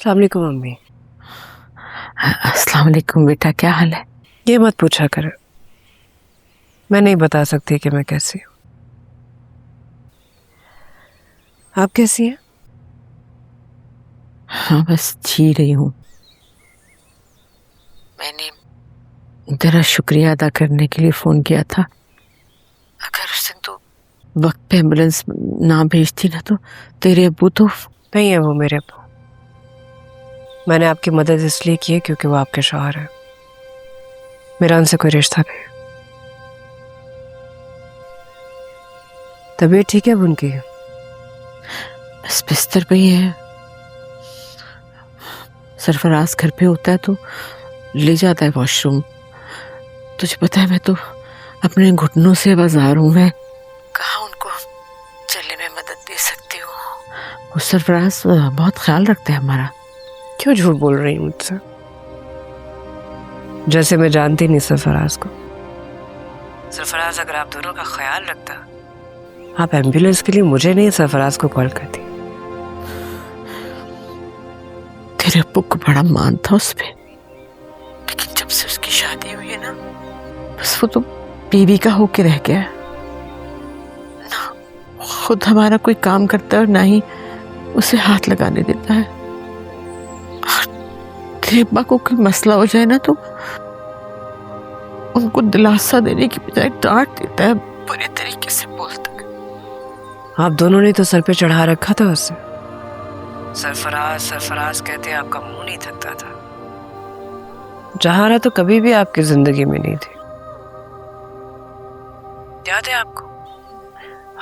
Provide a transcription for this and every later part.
अस्सलाम वालेकुम मम्मी। अस्सलाम वालेकुम बेटा, क्या हाल है? ये मत पूछा कर, मैं नहीं बता सकती कि मैं कैसी हूँ। आप कैसी हैं? हाँ, बस जी रही हूँ। मैंने तेरा शुक्रिया अदा करने के लिए फ़ोन किया था। अगर उस दिन तू वक्त पे एम्बुलेंस ना भेजती ना तो तेरे अब्बू तो नहीं है वो मेरे अब्बू। मैंने आपकी मदद इसलिए की है क्योंकि वो आपके शौहर है, मेरा उनसे कोई रिश्ता नहीं है। तबीयत ठीक है अब उनकी? बस बिस्तर पे ही है। सरफराज घर पे होता है तो ले जाता है वॉशरूम। तुझे पता है, मैं तो अपने घुटनों से बाजार हूँ। मैं कहाँ उनको चलने में मदद दे सकती हूँ। वो सरफराज बहुत ख्याल रखता है हमारा। क्यों झूठ बोल रही हूँ मुझसे? जैसे मैं जानती नहीं सरफराज को। सरफराज अगर आप दोनों का ख्याल रखता, आप एम्बुलेंस के लिए मुझे नहीं सरफराज को कॉल करती। तेरे अब्बू को बड़ा मान था उस पे, लेकिन जब से उसकी शादी हुई है ना, बस वो तो बीवी का होके रह गया है ना। खुद हमारा कोई काम करता है और ना ही उसे हाथ लगाने देता है। और तेरे अब्बा को कोई मसला हो जाए ना तो उनको दिलासा देने की बजाय डांट देता है, बुरे तरीके से बोलता है। आप दोनों ने तो सर पे चढ़ा रखा था उसे। सरफराज सरफराज कहते आपका मुंह नहीं थकता था। जहारा तो कभी भी आपकी जिंदगी में नहीं थी, याद है आपको?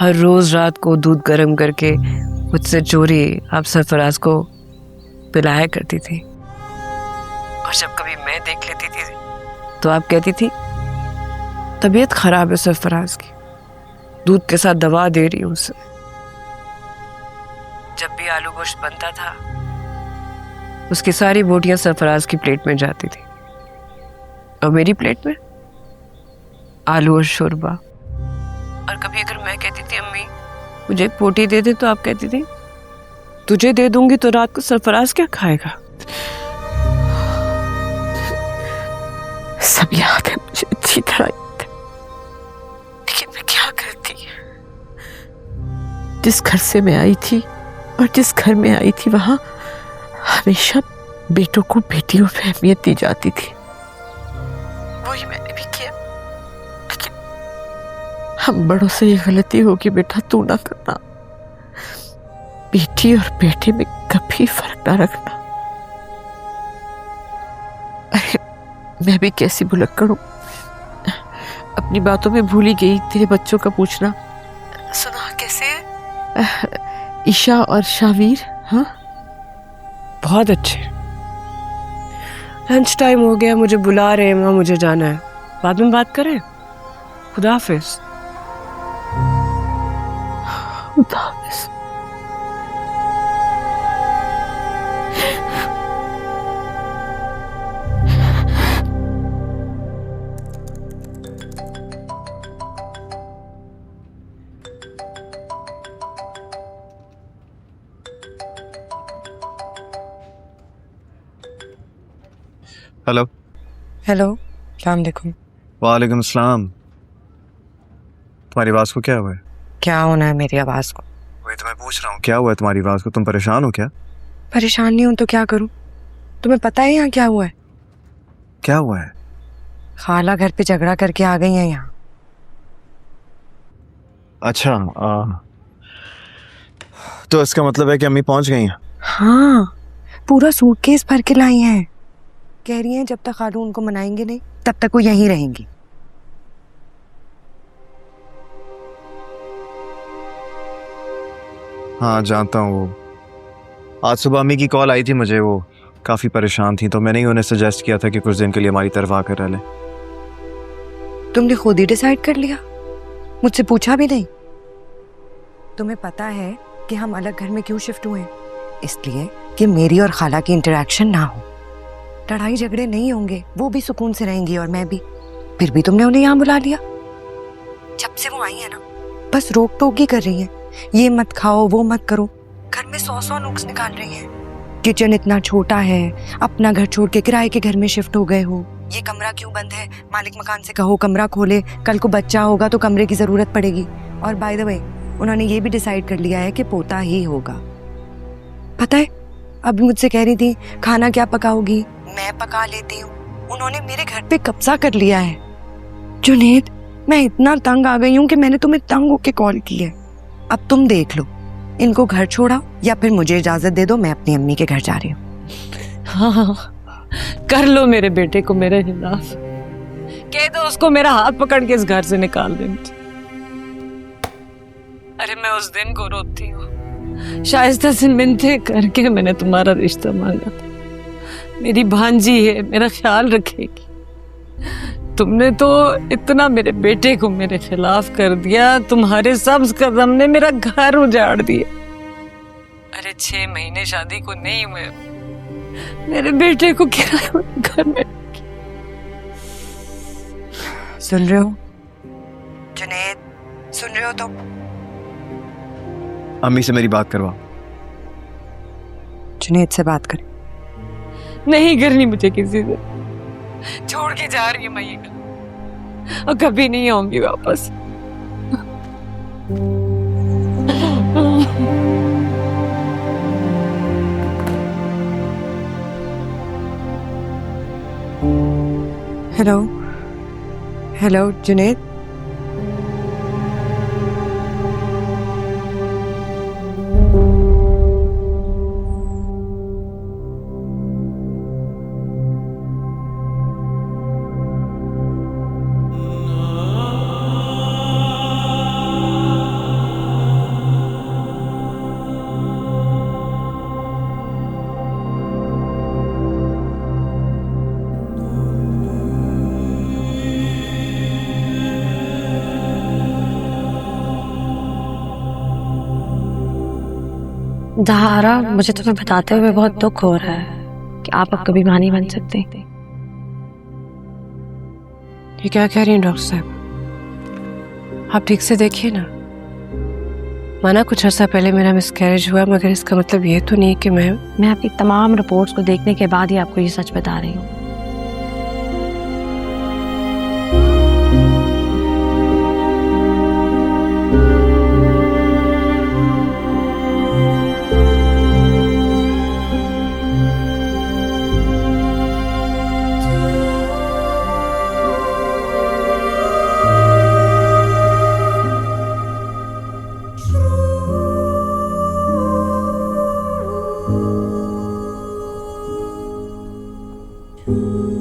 हर रोज रात को दूध गर्म करके मुझसे चोरी आप सरफराज को पिलाया करती थी। और जब कभी मैं देख लेती थी तो आप कहती थी तबीयत खराब है सरफराज की, दूध के साथ दवा दे रही हूं उसे। जब भी आलू गोश्त बनता था उसकी सारी बोटियां सरफराज की प्लेट में जाती थी और मेरी प्लेट में आलू और शोरबा। और कभी अगर मैं कहती थी अम्मी मुझे एक बोटी दे दे, तो आप कहती थी तुझे दे दूंगी तो रात को सरफराज क्या खाएगा? सब याद है मुझे, अच्छी तरह याद है। लेकिन मैं क्या करती? जिस घर से मैं आई थी और जिस घर में आई थी वहां हमेशा बेटों को बेटियों पे अहमियत दी जाती थी। वही मैंने भी किया। लेकिन हम बड़ों से ये गलती होगी बेटा, तू ना करना। बेटी और बेटे में कभी फर्क ना रखना। अरे मैं भी कैसी भुलक्कड़ हूं, अपनी बातों में भूल ही गई तेरे बच्चों का पूछना। सुना कैसे है ईशा और शावीर? हाँ बहुत अच्छे। लंच टाइम हो गया, मुझे बुला रहे हैं, वहां मुझे जाना है। बाद में बात करें। खुदा हाफिज। खुदा हाफिज। हेलो। हेलो, अस्सलाम वालेकुम। वालेकुम सलाम। तुम्हारी आवाज़ को क्या हुआ है? क्या होना है मेरी आवाज को? वही तो मैं पूछ रहा हूँ, क्या हुआ है तुम्हारी आवाज़ को? तुम परेशान हो क्या? परेशान नहीं हूं तो क्या करूं? तुम्हें पता है यहाँ क्या हुआ है? क्या हुआ है? खाला घर पे झगड़ा करके आ गई है यहाँ। अच्छा, तो इसका मतलब है कि अम्मी पहुंच गई हैं? हाँ, पूरा सूटकेस भर के लाई हैं। कह रही हैं जब तक खालू उनको मनाएंगे नहीं तब तक वो यहीं रहेंगी। हाँ जानता हूँ। वो आज सुबह अम्मी की कॉल आई थी मुझे, वो काफ़ी परेशान थी, तो मैंने ही उन्हें सजेस्ट किया था कि कुछ दिन के लिए हमारी तरफ आकर रह लें। तुमने खुद ही डिसाइड कर लिया, मुझसे पूछा भी नहीं? तुम्हें पता है कि हम अलग घर में क्यों शिफ्ट हुए? इसलिए कि मेरी और खाला की इंटरेक्शन ना हो, लड़ाई झगड़े नहीं होंगे, वो भी सुकून से रहेंगी और मैं भी। फिर भी तुमने उन्हें यहाँ बुला लिया। जब से वो आई है ना बस रोक टोक ही कर रही है, ये मत खाओ वो मत करो, घर में 100 नुक्स निकाल रही है। किचन इतना छोटा है, अपना घर छोड़ के किराए के घर में शिफ्ट हो गए हो। ये कमरा क्यों बंद है? मालिक मकान से कहो कमरा खोले, कल को बच्चा होगा तो कमरे की जरूरत पड़ेगी। और बाय द वे उन्होंने ये भी डिसाइड कर लिया है कि पोता ही होगा। पता है, अभी मुझसे कह रही थी खाना क्या पकाओगी, मैं पका लेती हूँ। उन्होंने मेरे घर पे कब्जा कर लिया है। जुनेद, मैं इतना तंग आ गई हूँ कि मैंने तुम्हें तंग होके कॉल की है। अब तुम देख लो, इनको घर छोड़ाओ या फिर मुझे इजाजत दे दो, मैं अपनी अम्मी के घर जा रही हूँ। हाँ, कर लो मेरे बेटे को मेरे खिलाफ। कह दो उसको मेरा हाथ पकड़ के इस घर से निकाल दे। अरे मैं उस दिन को रोती हूँ, शाइस्ता से मिन्नतें करके मैंने तुम्हारा रिश्ता मांगा था। मेरी भांजी है, मेरा ख्याल रखेगी। तुमने तो इतना मेरे बेटे को मेरे खिलाफ कर दिया। तुम्हारे सब्ज कदम ने मेरा घर उजाड़ दिया। अरे 6 महीने शादी को नहीं हुए, मेरे बेटे को किराए वाले घर में। सुन रहे हो जुनेद, सुन रहे हो तुम? अम्मी से मेरी बात करवा। जुनेद से बात कर। नहीं करनी मुझे किसी से। छोड़ के जा रही हूँ मैं ये घर, और कभी नहीं आऊंगी वापस। हेलो हेलो जुनेद, ज़हारा, मुझे तुम्हें बताते हुए बहुत दुख हो रहा है कि आप अब कभी मां नहीं बन सकते। ये क्या कह रही हैं डॉक्टर साहब? आप ठीक से देखिए ना। माना कुछ अर्सा पहले मेरा मिसकैरेज हुआ, मगर इसका मतलब ये तो नहीं कि मैं आपकी तमाम रिपोर्ट्स को देखने के बाद ही आपको ये सच बता रही हूँ। you